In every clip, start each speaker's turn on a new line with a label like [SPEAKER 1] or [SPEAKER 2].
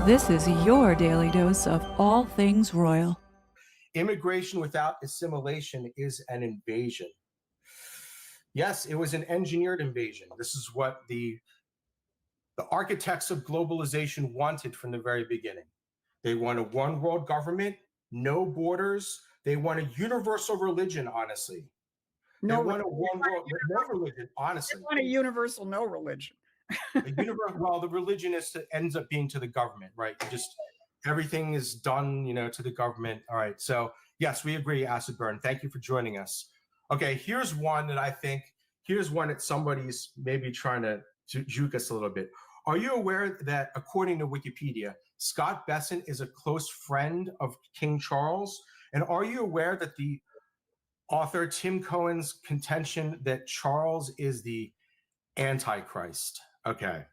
[SPEAKER 1] This is your daily dose of all things royal.
[SPEAKER 2] Immigration without assimilation is an invasion. Yes, it was an engineered invasion. This is what the architects of globalization wanted from the very beginning. They want a one world government, no borders. They want a universal religion, honestly. They want a one world, no religion, honestly.
[SPEAKER 3] They want a universal no religion.
[SPEAKER 2] Well, the religion ends up being to the government, right? Everything is done, to the government. All right. So yes, we agree, Acid Burn. Thank you for joining us. Okay, here's one that somebody's maybe trying to juke us a little bit. Are you aware that, according to Wikipedia, Scott Bessent is a close friend of King Charles? And are you aware that the author Tim Cohen's contention that Charles is the Antichrist? Okay.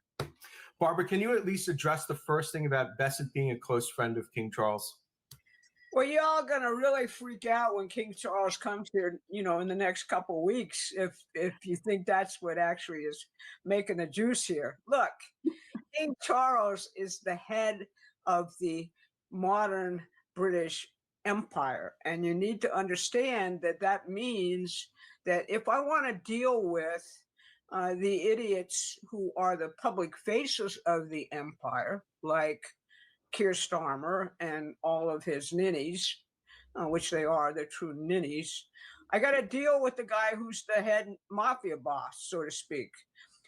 [SPEAKER 2] Barbara, can you at least address the first thing about Bessent being a close friend of King Charles?
[SPEAKER 3] Well, y'all gonna really freak out when King Charles comes here, in the next couple of weeks, if you think that's what actually is making the juice here. Look, King Charles is the head of the modern British Empire, and you need to understand that means that if I want to deal with the idiots who are the public faces of the empire, like Keir Starmer and all of his ninnies, which they are, they're true ninnies, I got to deal with the guy who's the head mafia boss, so to speak.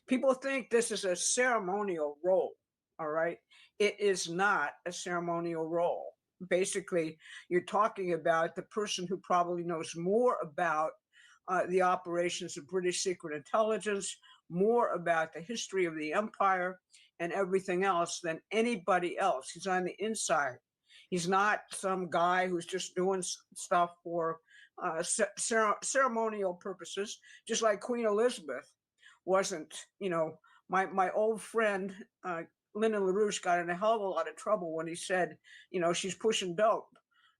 [SPEAKER 3] People think this is a ceremonial role, all right? It is not a ceremonial role. Basically, you're talking about the person who probably knows more about the operations of British secret intelligence, more about the history of the empire and everything else than anybody else. He's on the inside. He's not some guy who's just doing stuff for ceremonial purposes, just like Queen Elizabeth wasn't. My old friend, Lyndon LaRouche, got in a hell of a lot of trouble when he said, she's pushing dope.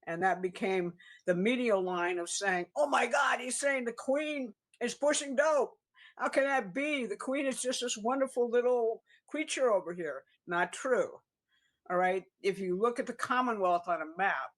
[SPEAKER 3] And that became the media line of saying, oh my God, he's saying the Queen is pushing dope. How can that be? The Queen is just this wonderful little creature over here. Not true. All right. If you look at the Commonwealth on a map,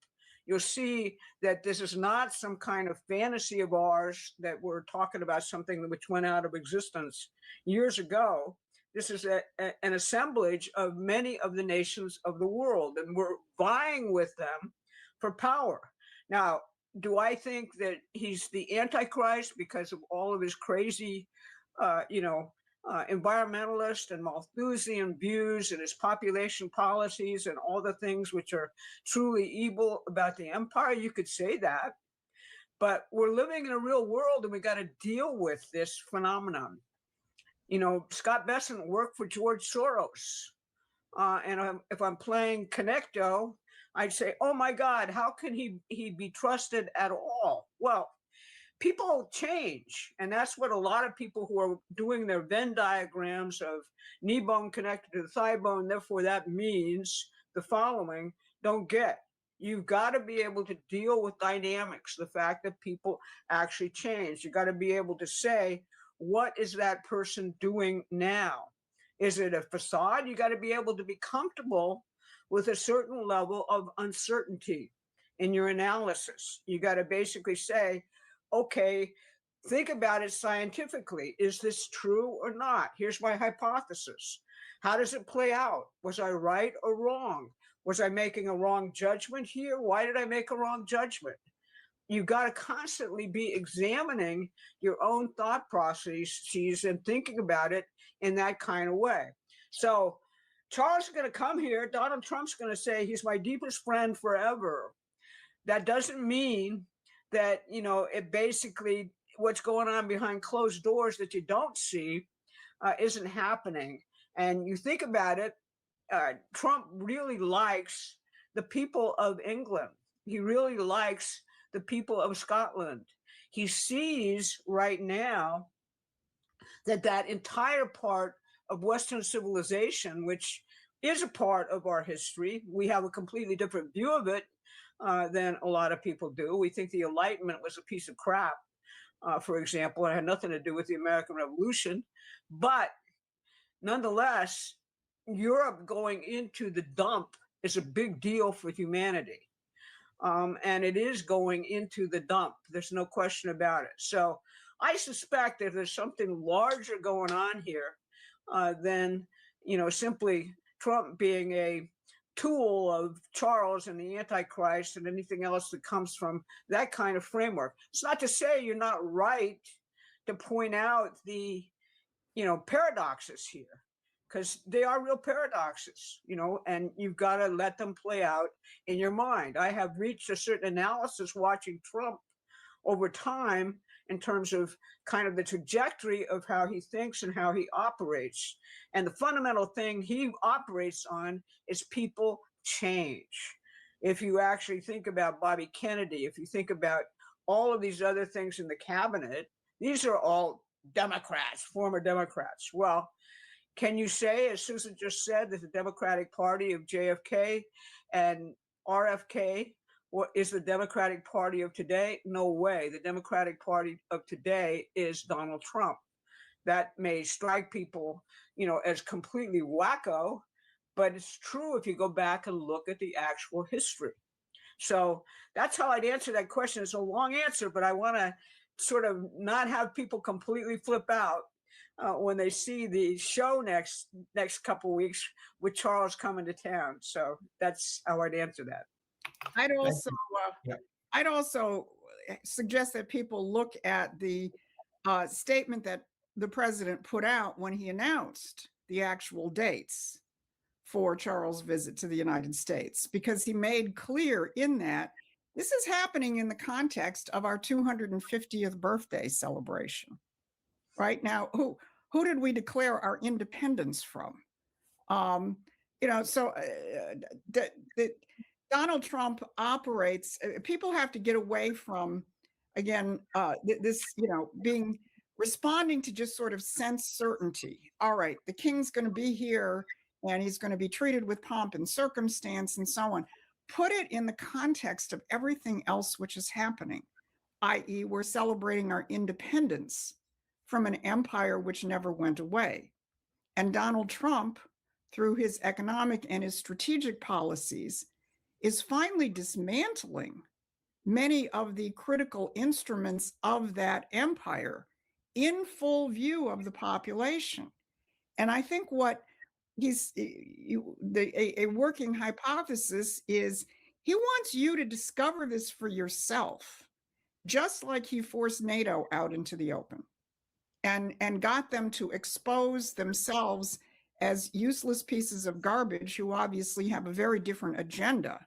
[SPEAKER 3] you'll see that this is not some kind of fantasy of ours that we're talking about something which went out of existence years ago. This is an assemblage of many of the nations of the world, and we're vying with them for power. Now, do I think that he's the Antichrist because of all of his crazy, environmentalist and Malthusian views and his population policies and all the things which are truly evil about the empire? You could say that, but we're living in a real world and we got to deal with this phenomenon. Scott Bessent worked for George Soros. And if I'm playing Connecto, I'd say, oh my God, how can he be trusted at all? Well, people change. And that's what a lot of people who are doing their Venn diagrams of knee bone connected to the thigh bone, therefore that means the following, don't get. You've got to be able to deal with dynamics, the fact that people actually change. You got to be able to say, what is that person doing now? Is it a facade? You got to be able to be comfortable with a certain level of uncertainty in your analysis. You got to basically say, okay, think about it scientifically. Is this true or not? Here's my hypothesis. How does it play out? Was I right or wrong? Was I making a wrong judgment here? Why did I make a wrong judgment? You got to constantly be examining your own thought processes and thinking about it in that kind of way. So Charles is going to come here. Donald Trump's going to say he's my deepest friend forever. That doesn't mean that, it basically what's going on behind closed doors that you don't see isn't happening. And you think about it, Trump really likes the people of England. He really likes the people of Scotland. He sees right now that entire part of Western civilization, which is a part of our history, we have a completely different view of it than a lot of people do. We think the Enlightenment was a piece of crap, for example. It had nothing to do with the American Revolution. But nonetheless, Europe going into the dump is a big deal for humanity. And it is going into the dump. There's no question about it. So I suspect that there's something larger going on here than, simply Trump being a tool of Charles and the Antichrist and anything else that comes from that kind of framework. It's not to say you're not right to point out the, paradoxes here, because they are real paradoxes, and you've got to let them play out in your mind. I have reached a certain analysis watching Trump over time in terms of kind of the trajectory of how he thinks and how he operates. And the fundamental thing he operates on is people change. If you actually think about Bobby Kennedy, if you think about all of these other things in the cabinet, these are all Democrats, former Democrats. Well, can you say, as Susan just said, that the Democratic Party of JFK and RFK is the Democratic Party of today? No way. The Democratic Party of today is Donald Trump. That may strike people, as completely wacko, but it's true if you go back and look at the actual history. So that's how I'd answer that question. It's a long answer, but I want to sort of not have people completely flip out when they see the show next couple of weeks with Charles coming to town. So that's how I'd answer that.
[SPEAKER 4] I'd also suggest that people look at the statement that the president put out when he announced the actual dates for Charles' visit to the United States, because he made clear in that this is happening in the context of our 250th birthday celebration. Right now, who did we declare our independence from? Donald Trump operates. People have to get away from, again, responding to just sort of sense certainty. All right, the king's going to be here and he's going to be treated with pomp and circumstance and so on. Put it in the context of everything else which is happening, i.e., we're celebrating our independence from an empire which never went away. And Donald Trump, through his economic and his strategic policies, is finally dismantling many of the critical instruments of that empire in full view of the population. And I think what a working hypothesis is he wants you to discover this for yourself, just like he forced NATO out into the open and got them to expose themselves as useless pieces of garbage who obviously have a very different agenda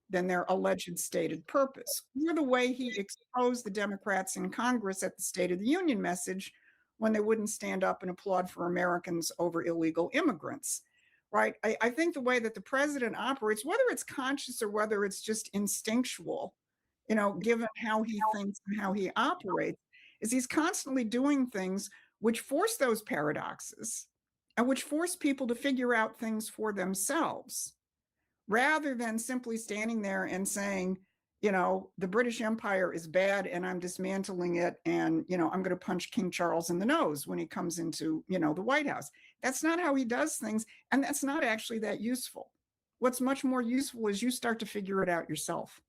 [SPEAKER 4] than their alleged stated purpose. Or the way he exposed the Democrats in Congress at the State of the Union message when they wouldn't stand up and applaud for Americans over illegal immigrants, right? I think the way that the president operates, whether it's conscious or whether it's just instinctual, given how he thinks and how he operates, is he's constantly doing things which force those paradoxes and which force people to figure out things for themselves, rather than simply standing there and saying, the British Empire is bad and I'm dismantling it and, I'm going to punch King Charles in the nose when he comes into, the White House. That's not how he does things. And that's not actually that useful. What's much more useful is you start to figure it out yourself.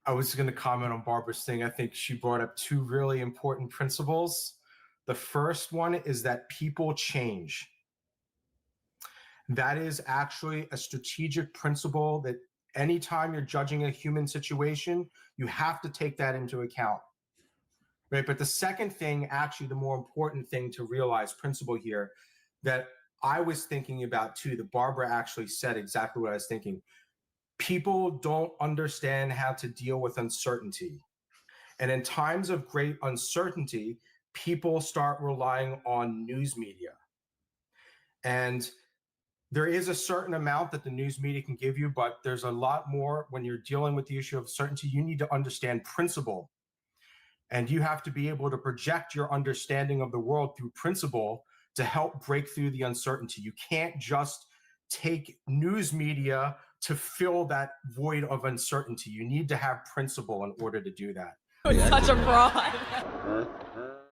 [SPEAKER 2] I was going to comment on Barbara's thing. I think she brought up two really important principles. The first one is that people change. That is actually a strategic principle that anytime you're judging a human situation, you have to take that into account, right? But the second thing, actually the more important thing to realize, principle here, that I was thinking about too, that Barbara actually said exactly what I was thinking. People don't understand how to deal with uncertainty. And in times of great uncertainty, people start relying on news media. And there is a certain amount that the news media can give you, but there's a lot more when you're dealing with the issue of certainty. You need to understand principle. And you have to be able to project your understanding of the world through principle to help break through the uncertainty. You can't just take news media to fill that void of uncertainty. You need to have principle in order to do that.
[SPEAKER 1] Such a fraud.